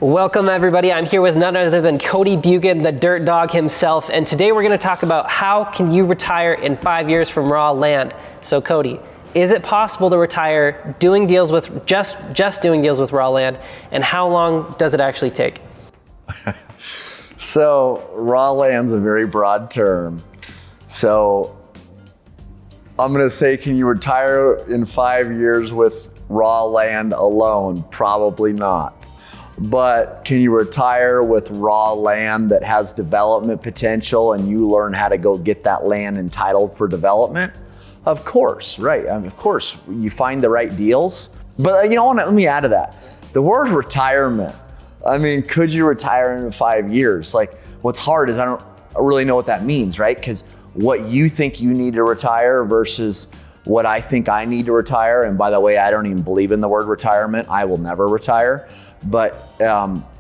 Welcome everybody. I'm here with none other than Cody Bugan, the dirt dog himself, and today we're going to talk about how can you retire in 5 years from raw land. So Cody, is it possible to retire doing deals with just doing deals with raw land, and how long does it actually take? So raw land's a very broad term. So I'm going to say, can you retire in 5 years with raw land alone? Probably not. But can you retire with raw land that has development potential and you learn how to go get that land entitled for development? Of course, right? I mean, of course, you find the right deals. But you know what, let me add to that. The word retirement, I mean, could you retire in 5 years? Like, what's hard is I don't really know what that means, right? Because what you think you need to retire versus what I think I need to retire. And by the way, I don't even believe in the word retirement. I will never retire. But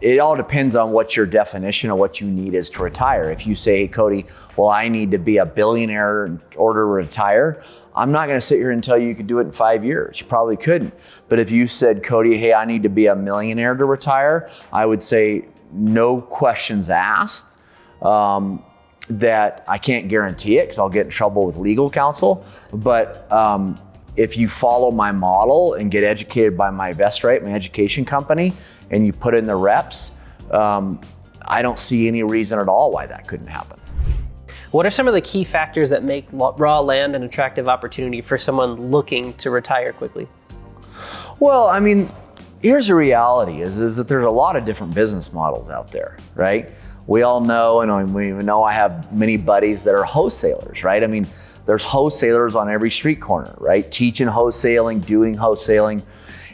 it all depends on what your definition of what you need is to retire. If you say, hey, Cody, well, I need to be a billionaire in order to retire, I'm not going to sit here and tell you could do it in 5 years. You probably couldn't. But if you said, Cody, hey, I need to be a millionaire to retire, I would say no questions asked. That I can't guarantee it because I'll get in trouble with legal counsel. But if you follow my model and get educated by my VestRight, my education company, and you put in the reps, I don't see any reason at all why that couldn't happen. What are some of the key factors that make raw land an attractive opportunity for someone looking to retire quickly? Well, I mean, here's the reality is that there's a lot of different business models out there, right? We all know, and we know I have many buddies that are wholesalers, right? I mean, there's wholesalers on every street corner, right? Teaching wholesaling, doing wholesaling,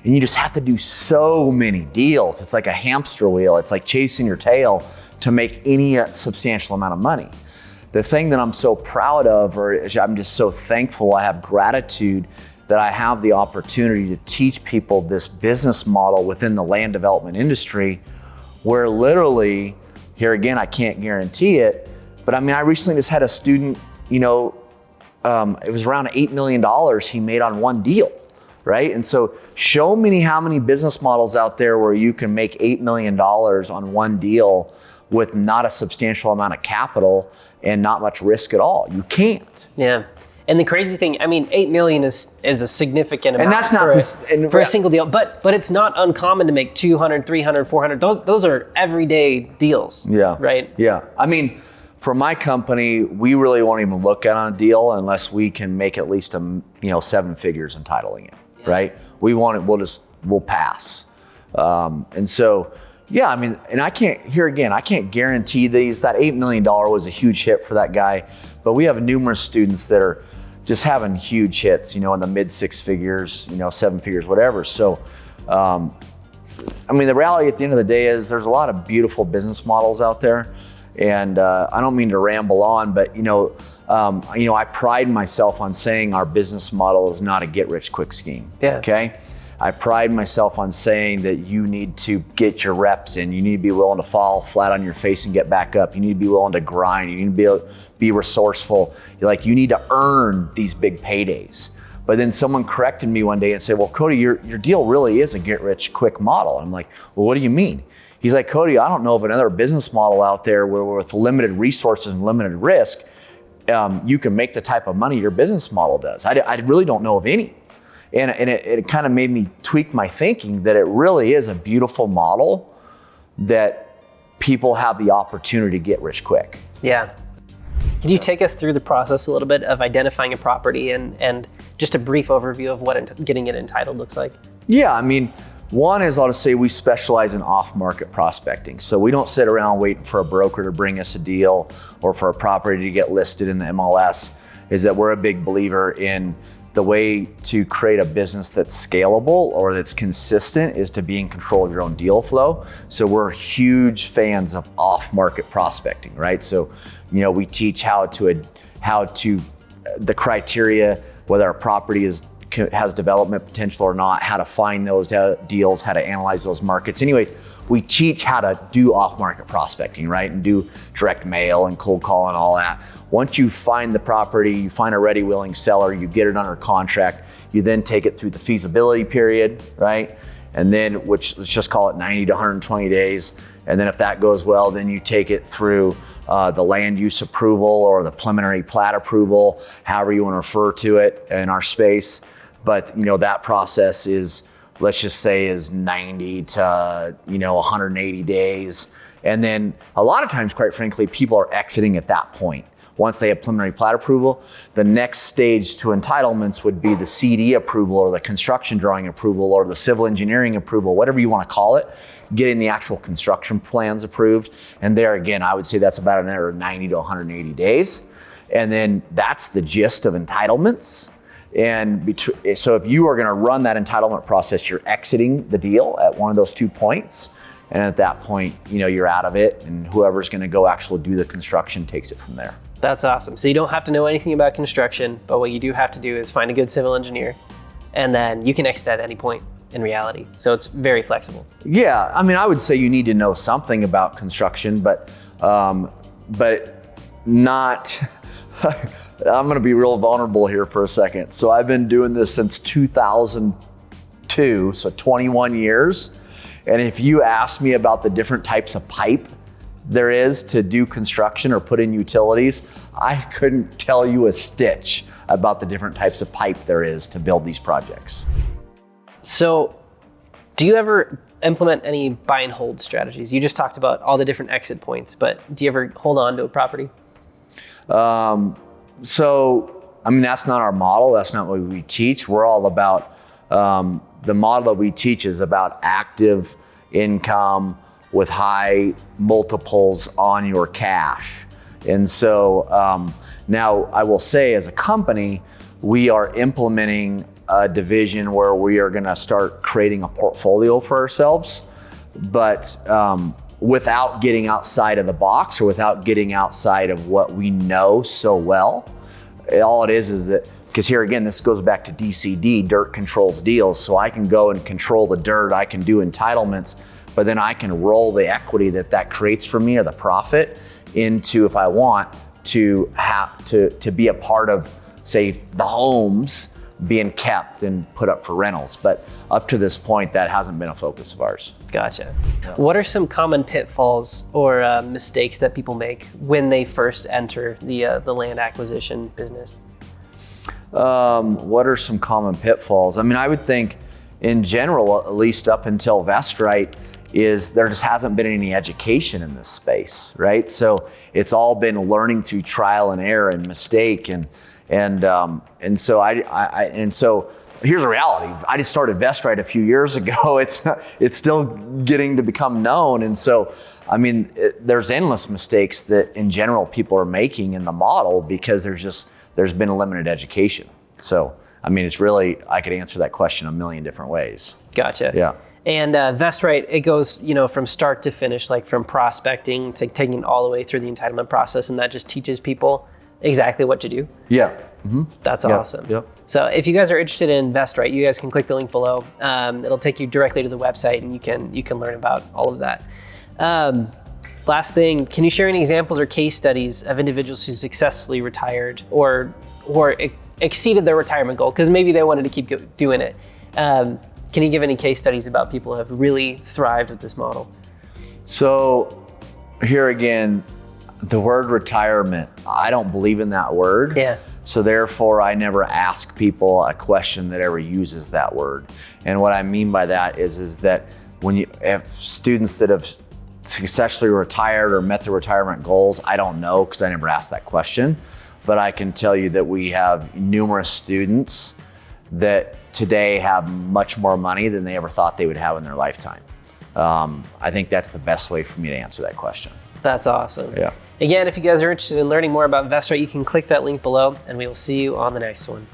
and you just have to do so many deals. It's like a hamster wheel. It's like chasing your tail to make any substantial amount of money. The thing that I'm so proud of, or I'm just so thankful, I have gratitude that I have the opportunity to teach people this business model within the land development industry, where literally, here again, I can't guarantee it, but I mean, I recently just had a student, it was around $8 million he made on one deal, right? And so show me how many business models out there where you can make $8 million on one deal with not a substantial amount of capital and not much risk at all. You can't. Yeah. And the crazy thing, I mean, 8 million is a significant amount, and that's not for a single deal, but it's not uncommon to make 200, 300, 400. Those are everyday deals. Yeah. Right? Yeah. I mean, for my company, we really won't even look at on a deal unless we can make at least 7 figures entitling it. Yeah. Right? We'll pass. And so, yeah, I mean, and I can't guarantee these. That $8 million was a huge hit for that guy, but we have numerous students that are just having huge hits, in the mid 6 figures, 7 figures, whatever. So, I mean, the reality at the end of the day is there's a lot of beautiful business models out there. And I don't mean to ramble on, but I pride myself on saying our business model is not a get-rich-quick scheme. Yeah. Okay. I pride myself on saying that you need to get your reps in. You need to be willing to fall flat on your face and get back up. You need to be willing to grind. You need to be resourceful. You need to earn these big paydays. But then someone corrected me one day and said, well, Cody, your deal really is a get-rich-quick model. And I'm like, well, what do you mean? He's like, Cody, I don't know of another business model out there where with limited resources and limited risk, you can make the type of money your business model does. I really don't know of any. And it kind of made me tweak my thinking that it really is a beautiful model that people have the opportunity to get rich quick. Yeah. Can you take us through the process a little bit of identifying a property and just a brief overview of what getting it entitled looks like? Yeah, I mean, one is I'll just say we specialize in off-market prospecting. So we don't sit around waiting for a broker to bring us a deal or for a property to get listed in the MLS. Is that we're a big believer in the way to create a business that's scalable or that's consistent is to be in control of your own deal flow. So we're huge fans of off-market prospecting, right? So, we teach how to the criteria, whether a property has development potential or not, how to find those deals, how to analyze those markets. Anyways, we teach how to do off-market prospecting, right? And do direct mail and cold call and all that. Once you find the property, you find a ready, willing seller, you get it under contract, you then take it through the feasibility period, right? and then, which let's just call it 90 to 120 days. And then if that goes well, then you take it through the land use approval or the preliminary plat approval, however you want to refer to it in our space. But that process is, let's just say, is 90 to 180 days. And then a lot of times, quite frankly, people are exiting at that point. Once they have preliminary plat approval, the next stage to entitlements would be the CD approval or the construction drawing approval or the civil engineering approval, whatever you want to call it, getting the actual construction plans approved. And there again, I would say that's about another 90 to 180 days. And then that's the gist of entitlements. And so if you are going to run that entitlement process, you're exiting the deal at one of those 2 points. And at that point, you're out of it, and whoever's going to go actually do the construction takes it from there. That's awesome. So you don't have to know anything about construction, but what you do have to do is find a good civil engineer, and then you can exit at any point in reality. So it's very flexible. Yeah, I would say you need to know something about construction, but not. I'm going to be real vulnerable here for a second. So I've been doing this since 2002, so 21 years. And if you ask me about the different types of pipe there is to do construction or put in utilities, I couldn't tell you a stitch about the different types of pipe there is to build these projects. So do you ever implement any buy and hold strategies? You just talked about all the different exit points, but do you ever hold on to a property? That's not our model. That's not what we teach. We're all about, the model that we teach is about active income with high multiples on your cash. And so now I will say, as a company, we are implementing a division where we are going to start creating a portfolio for ourselves, but without getting outside of the box or without getting outside of what we know so well. All it is that, because here again, this goes back to DCD, dirt controls deals. So I can go and control the dirt, I can do entitlements, but then I can roll the equity that creates for me or the profit into, if I want, to have to be a part of, say, the homes being kept and put up for rentals. But up to this point, that hasn't been a focus of ours. Gotcha. Yeah. What are some common pitfalls or mistakes that people make when they first enter the land acquisition business? What are some common pitfalls? I would think in general, at least up until Vestrite, is there just hasn't been any education in this space, right? So it's all been learning through trial and error and mistake, and so here's the reality. I just started Vestrite a few years ago. It's still getting to become known, and so there's endless mistakes that in general people are making in the model because there's been a limited education. So it's really, I could answer that question a million different ways. Gotcha. Yeah. And Vestrite, it goes, from start to finish, like from prospecting to taking it all the way through the entitlement process, and that just teaches people exactly what to do. Yeah. Mm-hmm. That's awesome. Yep. So if you guys are interested in Vestrite, you guys can click the link below. It'll take you directly to the website, and you can learn about all of that. Last thing, can you share any examples or case studies of individuals who successfully retired or exceeded their retirement goal? Because maybe they wanted to keep doing it. Can you give any case studies about people who have really thrived with this model? So here again, the word retirement, I don't believe in that word. Yeah. So therefore, I never ask people a question that ever uses that word. And what I mean by that is that when you have students that have successfully retired or met their retirement goals, I don't know because I never asked that question. But I can tell you that we have numerous students that today have much more money than they ever thought they would have in their lifetime. I think that's the best way for me to answer that question. That's awesome. Yeah. Again, if you guys are interested in learning more about Vestrite, you can click that link below, and we will see you on the next one.